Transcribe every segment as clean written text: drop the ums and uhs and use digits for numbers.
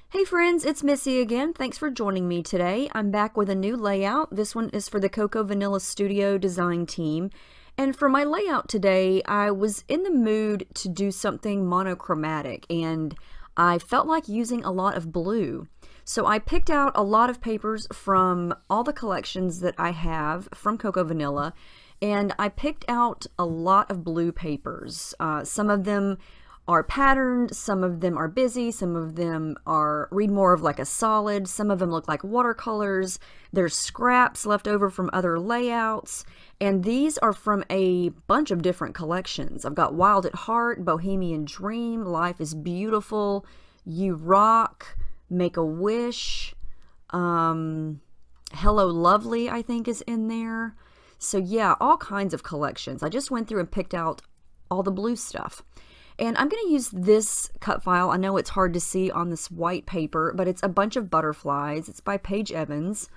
Hey friends, it's Missy again. Thanks for joining me today. I'm back with a new layout. This one is for the Coco Vanilla Studio design team. And for my layout today, I was in the mood to do something monochromatic and I felt like using a lot of blue. So I picked out a lot of papers from all the collections that I have from Coco Vanilla, and I picked out a lot of blue papers. Some of them are patterned, some of them are busy, some of them read more of like a solid, some of them look like watercolors. There's scraps left over from other layouts, and these are from a bunch of different collections. I've got Wild at Heart, Bohemian Dream, Life is Beautiful, You Rock, Make a Wish, Hello Lovely I think is in there. So yeah, all kinds of collections. I just went through and picked out all the blue stuff. And I'm going to use this cut file. I know it's hard to see on this white paper, but it's a bunch of butterflies. It's by Paige Evans.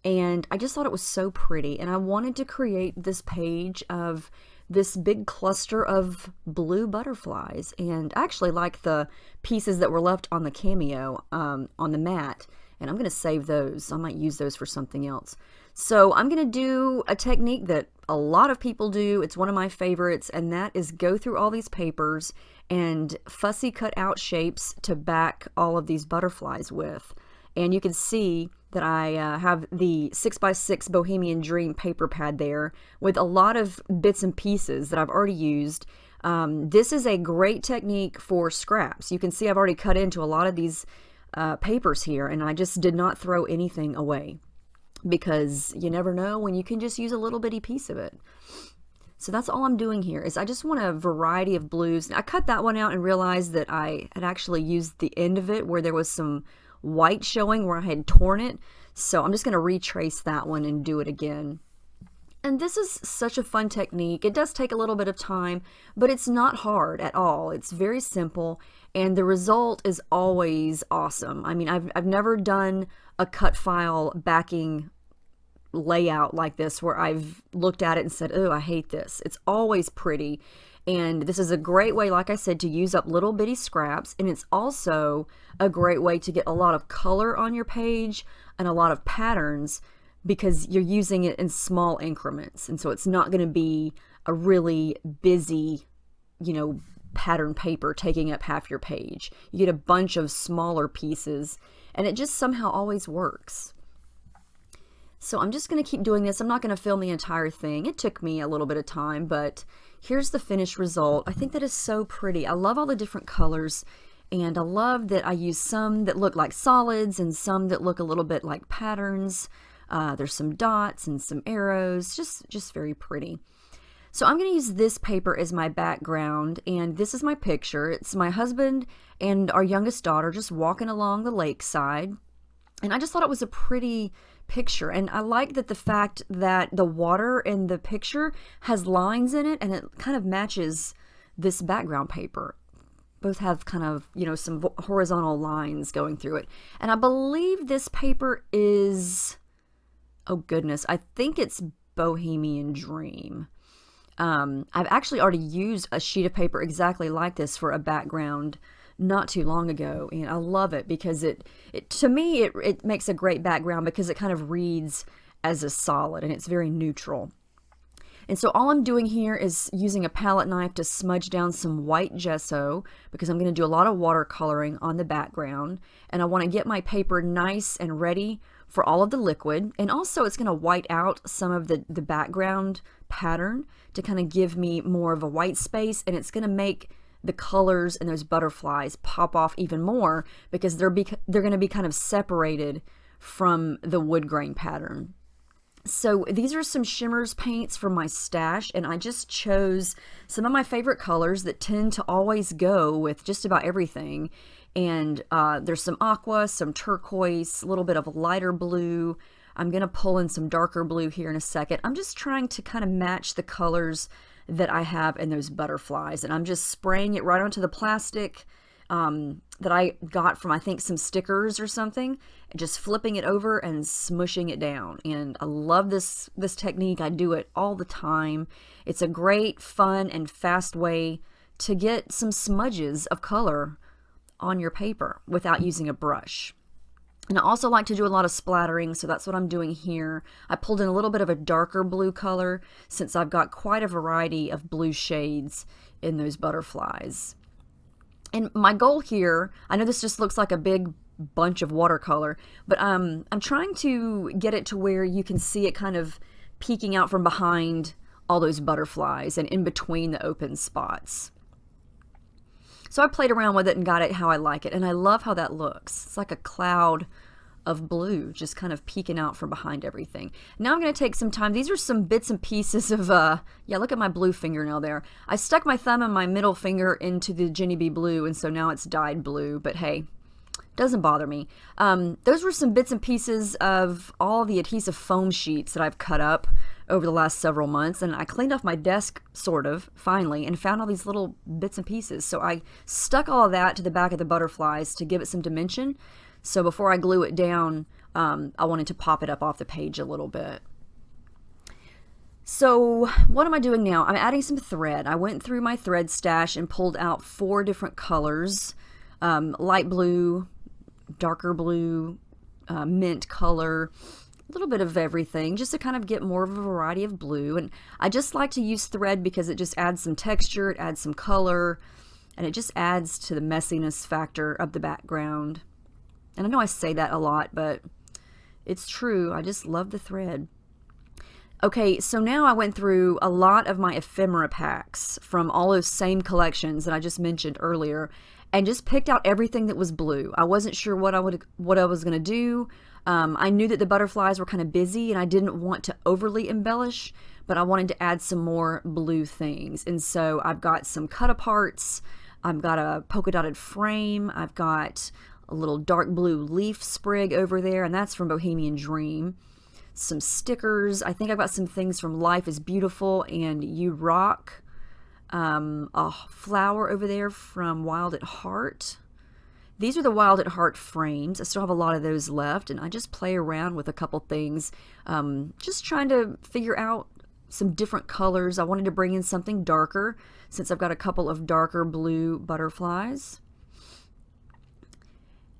And I just thought it was so pretty. And I wanted to create this page of this big cluster of blue butterflies. And I actually like the pieces that were left on the cameo on the mat. And I'm going to save those. I might use those for something else. So I'm going to do a technique that a lot of people do. It's one of my favorites, and that is go through all these papers and fussy cut out shapes to back all of these butterflies with. And you can see that I have the 6x6 Bohemian Dream paper pad there with a lot of bits and pieces that I've already used. This is a great technique for scraps. You can see I've already cut into a lot of these papers here, and I just did not throw anything away, because you never know when you can just use a little bitty piece of it. So that's all I'm doing here, is I just want a variety of blues. I cut that one out and realized that I had actually used the end of it where there was some white showing where I had torn it. So I'm just going to retrace that one and do it again. And this is such a fun technique. It does take a little bit of time, but it's not hard at all. It's very simple, and the result is always awesome. I mean, I've never done a cut file backing layout like this where I've looked at it and said, oh, I hate this. It's always pretty. And this is a great way, like I said, to use up little bitty scraps. And it's also a great way to get a lot of color on your page and a lot of patterns, because you're using it in small increments. And so it's not going to be a really busy, pattern paper taking up half your page. You get a bunch of smaller pieces, and it just somehow always works. So I'm just going to keep doing this. I'm not going to film the entire thing. It took me a little bit of time, but here's the finished result. I think that is so pretty. I love all the different colors, and I love that I use some that look like solids and some that look a little bit like patterns. There's some dots and some arrows, just very pretty. So I'm going to use this paper as my background, and this is my picture. It's my husband and our youngest daughter just walking along the lakeside, and I just thought it was a pretty picture. And I like that the fact that the water in the picture has lines in it, and it kind of matches this background paper. Both have kind of, some horizontal lines going through it. And I believe this paper is, oh goodness, I think it's Bohemian Dream. I've actually already used a sheet of paper exactly like this for a background not too long ago, and I love it because to me it makes a great background because it kind of reads as a solid, and it's very neutral. And so all I'm doing here is using a palette knife to smudge down some white gesso, because I'm going to do a lot of watercoloring on the background, and I want to get my paper nice and ready for all of the liquid. And also it's going to white out some of the background pattern to kind of give me more of a white space, and it's going to make the colors and those butterflies pop off even more, because they're going to be kind of separated from the wood grain pattern. So these are some Shimmers paints from my stash, and I just chose some of my favorite colors that tend to always go with just about everything. And there's some aqua, some turquoise, a little bit of a lighter blue. I'm going to pull in some darker blue here in a second. I'm just trying to kind of match the colors that I have in those butterflies, and I'm just spraying it right onto the plastic that I got from, I think, some stickers or something, and just flipping it over and smushing it down. And I love this technique. I do it all the time. It's a great, fun, and fast way to get some smudges of color on your paper without using a brush. And I also like to do a lot of splattering, so that's what I'm doing here. I pulled in a little bit of a darker blue color since I've got quite a variety of blue shades in those butterflies. And my goal here, I know this just looks like a big bunch of watercolor, but I'm trying to get it to where you can see it kind of peeking out from behind all those butterflies and in between the open spots. So I played around with it and got it how I like it, and I love how that looks. It's like a cloud of blue just kind of peeking out from behind everything. Now I'm going to take some time. These are some bits and pieces of, yeah, look at my blue fingernail there. I stuck my thumb and my middle finger into the Jenny B blue, and so now it's dyed blue, but hey, doesn't bother me. Those were some bits and pieces of all the adhesive foam sheets that I've cut up over the last several months, and I cleaned off my desk, sort of, finally, and found all these little bits and pieces. So I stuck all of that to the back of the butterflies to give it some dimension. So before I glue it down, I wanted to pop it up off the page a little bit. So what am I doing now? I'm adding some thread. I went through my thread stash and pulled out 4 different colors, light blue, darker blue, mint color, a little bit of everything, just to kind of get more of a variety of blue. And I just like to use thread because it just adds some texture, it adds some color, and it just adds to the messiness factor of the background. And I know I say that a lot, but it's true. I just love the thread. Okay, so now I went through a lot of my ephemera packs from all those same collections that I just mentioned earlier, and just picked out everything that was blue. I wasn't sure what I was going to do. I knew that the butterflies were kind of busy and I didn't want to overly embellish, but I wanted to add some more blue things. And so I've got some cut-aparts, I've got a polka dotted frame, I've got a little dark blue leaf sprig over there, and that's from Bohemian Dream. Some stickers. I think I've got some things from Life is Beautiful and You Rock. A flower over there from Wild at Heart. These are the Wild at Heart frames. I still have a lot of those left, and I just play around with a couple things, just trying to figure out some different colors. I wanted to bring in something darker since I've got a couple of darker blue butterflies.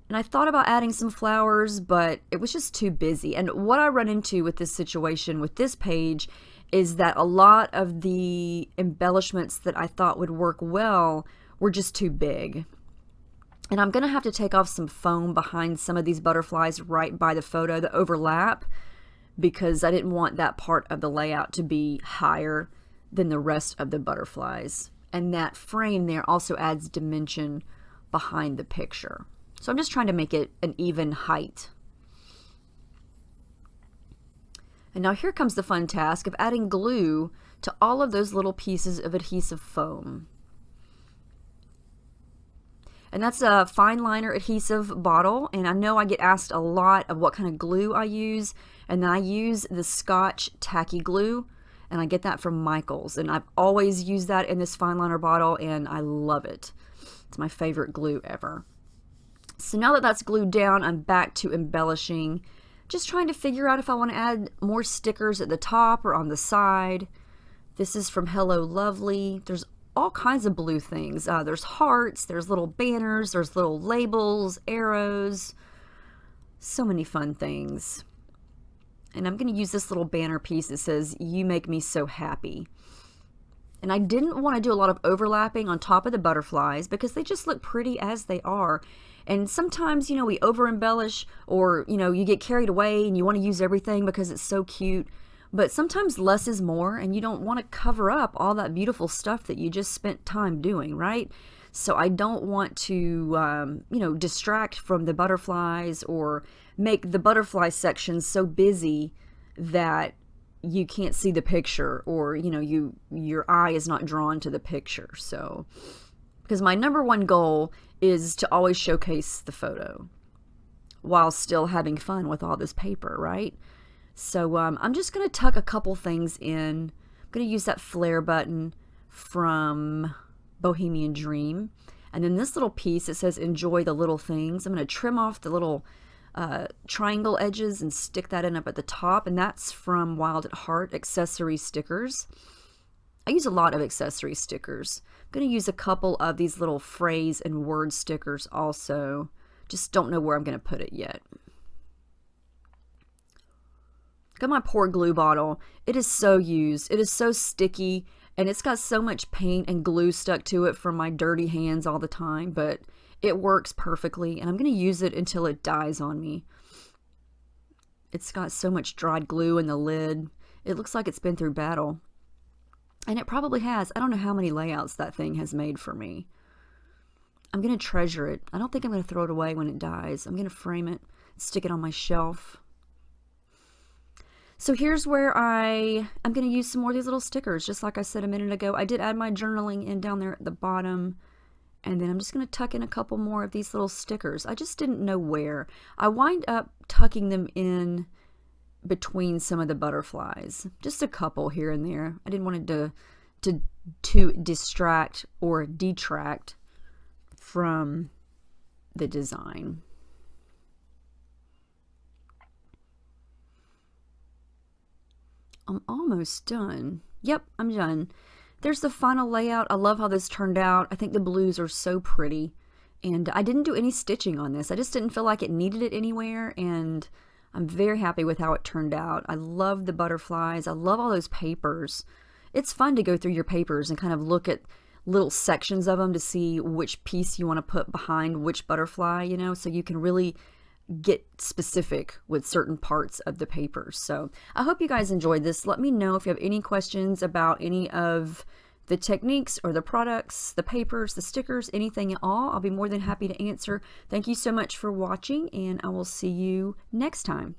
And I thought about adding some flowers, but it was just too busy. And what I run into with this situation with this page is that a lot of the embellishments that I thought would work well were just too big. And I'm going to have to take off some foam behind some of these butterflies right by the photo that overlap, because I didn't want that part of the layout to be higher than the rest of the butterflies. And that frame there also adds dimension behind the picture. So I'm just trying to make it an even height. And now here comes the fun task of adding glue to all of those little pieces of adhesive foam. And that's a fine liner adhesive bottle, and I know I get asked a lot of what kind of glue I use, and then I use the Scotch tacky glue, and I get that from Michaels, and I've always used that in this fine liner bottle, and I love it. It's my favorite glue ever. So now that that's glued down, I'm back to embellishing, just trying to figure out if I want to add more stickers at the top or on the side. This is from Hello Lovely. There's all kinds of blue things. There's hearts, there's little banners, there's little labels, arrows, so many fun things. And I'm going to use this little banner piece that says, "You make me so happy." And I didn't want to do a lot of overlapping on top of the butterflies because they just look pretty as they are. And sometimes, you know, we over embellish, or, you know, you get carried away and you want to use everything because it's so cute. But sometimes less is more, and you don't want to cover up all that beautiful stuff that you just spent time doing, right? So I don't want to, you know, distract from the butterflies or make the butterfly section so busy that you can't see the picture, or, you know, your eye is not drawn to the picture. So, because my number one goal is to always showcase the photo while still having fun with all this paper, right? So I'm just going to tuck a couple things in. I'm going to use that flare button from Bohemian Dream. And then this little piece, it says "Enjoy the Little Things." I'm going to trim off the little triangle edges and stick that in up at the top. And that's from Wild at Heart accessory stickers. I use a lot of accessory stickers going to use a couple of these little phrase and word stickers also. Just don't know where I'm going to put it yet. Got my poor glue bottle. It is so used. It is so sticky, and it's got so much paint and glue stuck to it from my dirty hands all the time, but it works perfectly, and I'm going to use it until it dies on me. It's got so much dried glue in the lid. It looks like it's been through battle. And it probably has. I don't know how many layouts that thing has made for me. I'm going to treasure it. I don't think I'm going to throw it away when it dies. I'm going to frame it, stick it on my shelf. So here's where I'm going to use some more of these little stickers. Just like I said a minute ago, I did add my journaling in down there at the bottom. And then I'm just going to tuck in a couple more of these little stickers. I just didn't know where. I wind up tucking them in between some of the butterflies. Just a couple here and there. I didn't want it to distract or detract from the design. I'm almost done. Yep, I'm done. There's the final layout. I love how this turned out. I think the blues are so pretty. And I didn't do any stitching on this. I just didn't feel like it needed it anywhere. And I'm very happy with how it turned out. I love the butterflies. I love all those papers. It's fun to go through your papers and kind of look at little sections of them to see which piece you want to put behind which butterfly, you know, so you can really get specific with certain parts of the papers. So I hope you guys enjoyed this. Let me know if you have any questions about any of the techniques or the products, the papers, the stickers, anything at all. I'll be more than happy to answer. Thank you so much for watching, and I will see you next time.